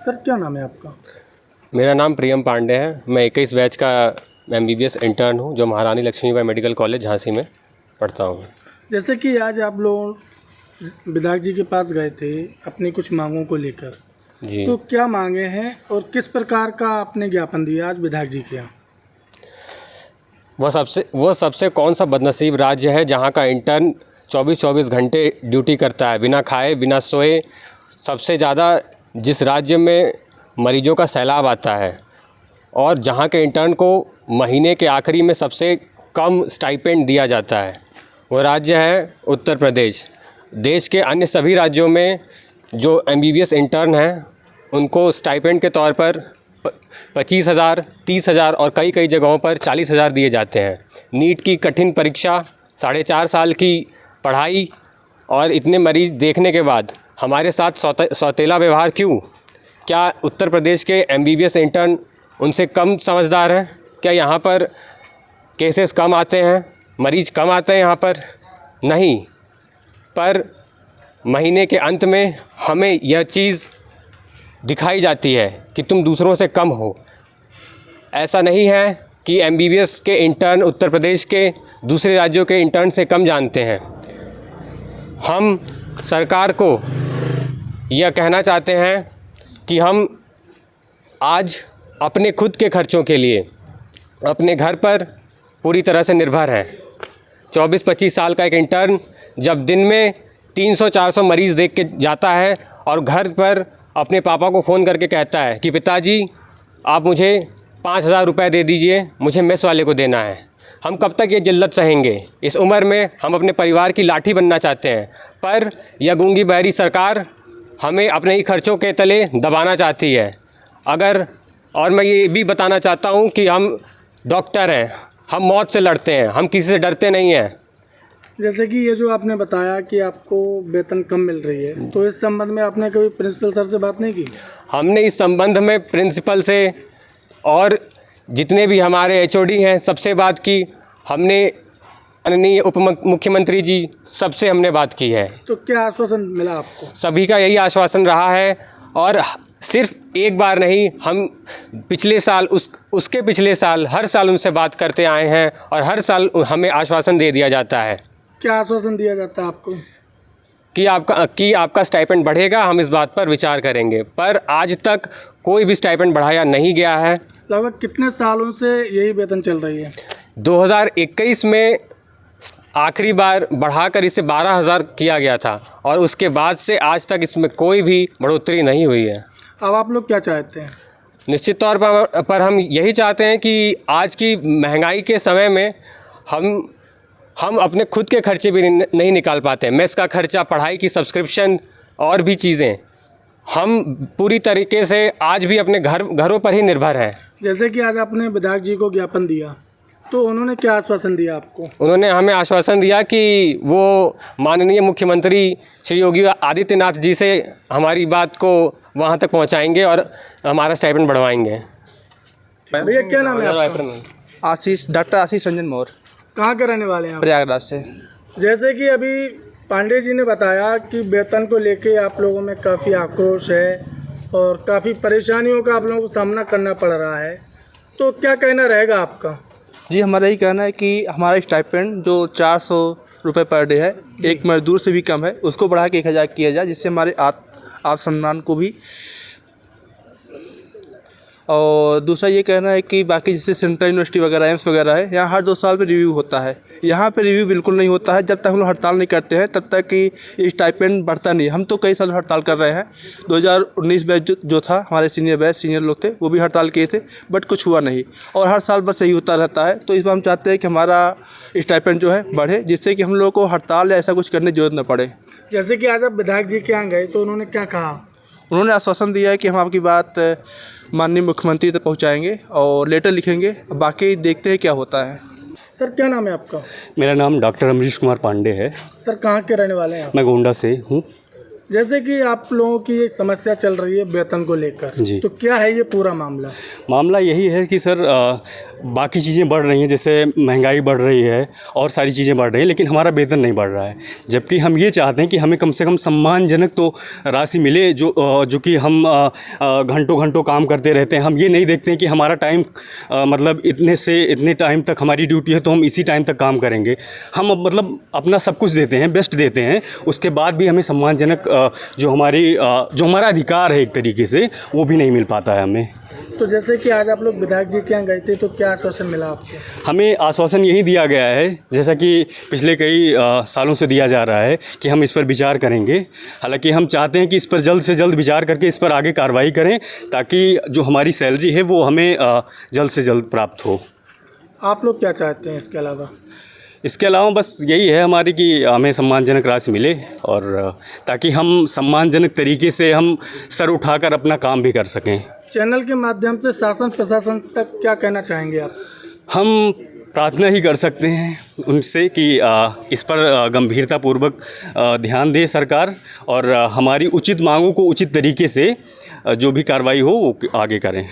Sir क्या नाम है आपका? मेरा नाम प्रियम पांडे है। मैं 21 बैच का MBBS इंटर्न हूँ जो महारानी लक्ष्मीबाई मेडिकल कॉलेज झांसी में पढ़ता हूँ। जैसे कि आज आप लोग विधायक जी के पास गए थे अपनी कुछ मांगों को लेकर, जी, तो क्या मांगे हैं और किस प्रकार का आपने ज्ञापन दिया आज विधायक जी के यहाँ? वह सबसे कौन सा बदनसीब राज्य है जहाँ का इंटर्न 24-24 घंटे ड्यूटी करता है बिना खाए बिना सोए। सबसे ज़्यादा जिस राज्य में मरीजों का सैलाब आता है और जहाँ के इंटर्न को महीने के आखिरी में सबसे कम स्टाइपेंड दिया जाता है, वो राज्य है उत्तर प्रदेश। देश के अन्य सभी राज्यों में जो MBBS इंटर्न हैं उनको स्टाइपेंड के तौर पर 25,000, 30,000 और कई कई जगहों पर 40,000 दिए जाते हैं। नीट की कठिन परीक्षा, 4.5 साल की पढ़ाई और इतने मरीज देखने के बाद हमारे साथ सौतेला व्यवहार क्यों? क्या उत्तर प्रदेश के MBBS इंटर्न उनसे कम समझदार हैं? क्या यहाँ पर केसेस कम आते हैं, मरीज कम आते हैं यहाँ पर? नहीं, पर महीने के अंत में हमें यह चीज़ दिखाई जाती है कि तुम दूसरों से कम हो। ऐसा नहीं है कि MBBS के इंटर्न उत्तर प्रदेश के दूसरे राज्यों के इंटर्न से कम जानते हैं। हम सरकार को यह कहना चाहते हैं कि हम आज अपने खुद के खर्चों के लिए अपने घर पर पूरी तरह से निर्भर हैं। 24-25 साल का एक इंटर्न जब दिन में 300-400 मरीज़ देख के जाता है और घर पर अपने पापा को फ़ोन करके कहता है कि पिताजी आप मुझे 5,000 रुपये दे दीजिए, मुझे मेस वाले को देना है। हम कब तक ये जिल्लत सहेंगे? इस उम्र में हम अपने परिवार की लाठी बनना चाहते हैं, पर यह गूंगी बहरी सरकार हमें अपने ही खर्चों के तले दबाना चाहती है। और मैं ये भी बताना चाहता हूँ कि हम डॉक्टर हैं, हम मौत से लड़ते हैं, हम किसी से डरते नहीं हैं। जैसे कि ये जो आपने बताया कि आपको वेतन कम मिल रही है, तो इस संबंध में आपने कभी प्रिंसिपल सर से बात नहीं की? हमने इस संबंध में प्रिंसिपल से और जितने भी हमारे HOD हैं सबसे बात की। हमने माननीय उप मुख्यमंत्री जी सबसे हमने बात की है। तो क्या आश्वासन मिला आपको? सभी का यही आश्वासन रहा है और सिर्फ एक बार नहीं, हम पिछले साल उसके पिछले साल हर साल उनसे बात करते आए हैं और हर साल हमें आश्वासन दे दिया जाता है। क्या आश्वासन दिया जाता है आपको? कि आपका स्टाइपेंड बढ़ेगा, हम इस बात पर विचार करेंगे, पर आज तक कोई भी स्टाइपेंड बढ़ाया नहीं गया है। लगभग कितने सालों से यही वेतन चल रही है? 2021 में आखिरी बार बढ़ाकर इसे 12,000 किया गया था और उसके बाद से आज तक इसमें कोई भी बढ़ोतरी नहीं हुई है। अब आप लोग क्या चाहते हैं? निश्चित तौर पर हम यही चाहते हैं कि आज की महंगाई के समय में हम अपने खुद के खर्चे भी नहीं निकाल पाते। मेस का खर्चा, पढ़ाई की सब्सक्रिप्शन और भी चीज़ें, हम पूरी तरीके से आज भी अपने घरों पर ही निर्भर हैं। जैसे कि आज आपने विधायक जी को ज्ञापन दिया, तो उन्होंने क्या आश्वासन दिया आपको? उन्होंने हमें आश्वासन दिया कि वो माननीय मुख्यमंत्री श्री योगी आदित्यनाथ जी से हमारी बात को वहाँ तक पहुँचाएंगे और हमारा स्टाइपेंड बढ़वाएंगे। भैया क्या नाम है आपका? डॉक्टर आशीष रंजन मौर्य। कहाँ के रहने वाले हैं आप? प्रयागराज से। जैसे कि अभी पांडे जी ने बताया कि वेतन को लेके आप लोगों में काफ़ी आक्रोश है और काफ़ी परेशानियों का आप लोगों को सामना करना पड़ रहा है, तो क्या कहना रहेगा आपका? जी, हमारा यही कहना है कि हमारा स्टाइपेंड जो 400 रुपये पर डे है, एक मजदूर से भी कम है, उसको बढ़ा के 1,000 किया जाए, जिससे हमारे आत्मसम्मान को भी। और दूसरा ये कहना है कि बाकी जैसे सेंट्रल यूनिवर्सिटी वगैरह, एम्स वगैरह है, यहाँ हर 2 साल पे रिव्यू होता है। यहाँ पे रिव्यू बिल्कुल नहीं होता है। जब तक हम लोग हड़ताल नहीं करते हैं तब तक कि स्टाइपेंड बढ़ता नहीं है। हम तो कई साल हड़ताल कर रहे हैं। 2019 बैच जो था, हमारे सीनियर लोग थे, वो भी हड़ताल किए थे, बट कुछ हुआ नहीं। और हर साल बस यही होता रहता है। तो इस बार हम चाहते हैं कि हमारा स्टाइपेंड जो है बढ़े, जिससे कि हम लोग को हड़ताल या ऐसा कुछ करने की जरूरत न पड़े। जैसे कि आज आप विधायक जी के यहाँ गए तो उन्होंने क्या कहा? उन्होंने आश्वासन दिया है कि हम आपकी बात माननीय मुख्यमंत्री तक पहुंचाएंगे और लेटर लिखेंगे। बाकी देखते हैं क्या होता है। सर क्या नाम है आपका? मेरा नाम डॉक्टर अमरीश कुमार पांडे है। सर कहाँ के रहने वाले हैं आप? मैं गोंडा से हूँ। जैसे कि आप लोगों की एक समस्या चल रही है वेतन को लेकर, जी। तो क्या है ये पूरा मामला? मामला यही है कि सर बाकी चीज़ें बढ़ रही हैं, जैसे महंगाई बढ़ रही है और सारी चीज़ें बढ़ रही हैं, लेकिन हमारा वेतन नहीं बढ़ रहा है। जबकि हम ये चाहते हैं कि हमें कम से कम सम्मानजनक तो राशि मिले, जो कि हम घंटों घंटों काम करते रहते हैं। हम ये नहीं देखते हैं कि हमारा टाइम मतलब इतने से इतने टाइम तक हमारी ड्यूटी है तो हम इसी टाइम तक काम करेंगे। हम मतलब अपना सब कुछ देते हैं, बेस्ट देते हैं, उसके बाद भी हमें सम्मानजनक जो हमारा अधिकार है एक तरीके से, वो भी नहीं मिल पाता है हमें। तो जैसे कि आज आप लोग विधायक जी के यहाँ गए थे, तो क्या आश्वासन मिला आपको? हमें आश्वासन यही दिया गया है, जैसा कि पिछले कई सालों से दिया जा रहा है, कि हम इस पर विचार करेंगे। हालांकि हम चाहते हैं कि इस पर जल्द से जल्द विचार करके इस पर आगे कार्रवाई करें, ताकि जो हमारी सैलरी है वो हमें जल्द से जल्द प्राप्त हो। आप लोग क्या चाहते हैं इसके अलावा? इसके अलावा बस यही है हमारी कि हमें सम्मानजनक राशि मिले, और ताकि हम सम्मानजनक तरीके से हम सर उठाकर अपना काम भी कर सकें। चैनल के माध्यम से शासन प्रशासन तक क्या कहना चाहेंगे आप? हम प्रार्थना ही कर सकते हैं उनसे कि इस पर गंभीरतापूर्वक ध्यान दे सरकार, और हमारी उचित मांगों को उचित तरीके से जो भी कार्रवाई हो वो आगे करें।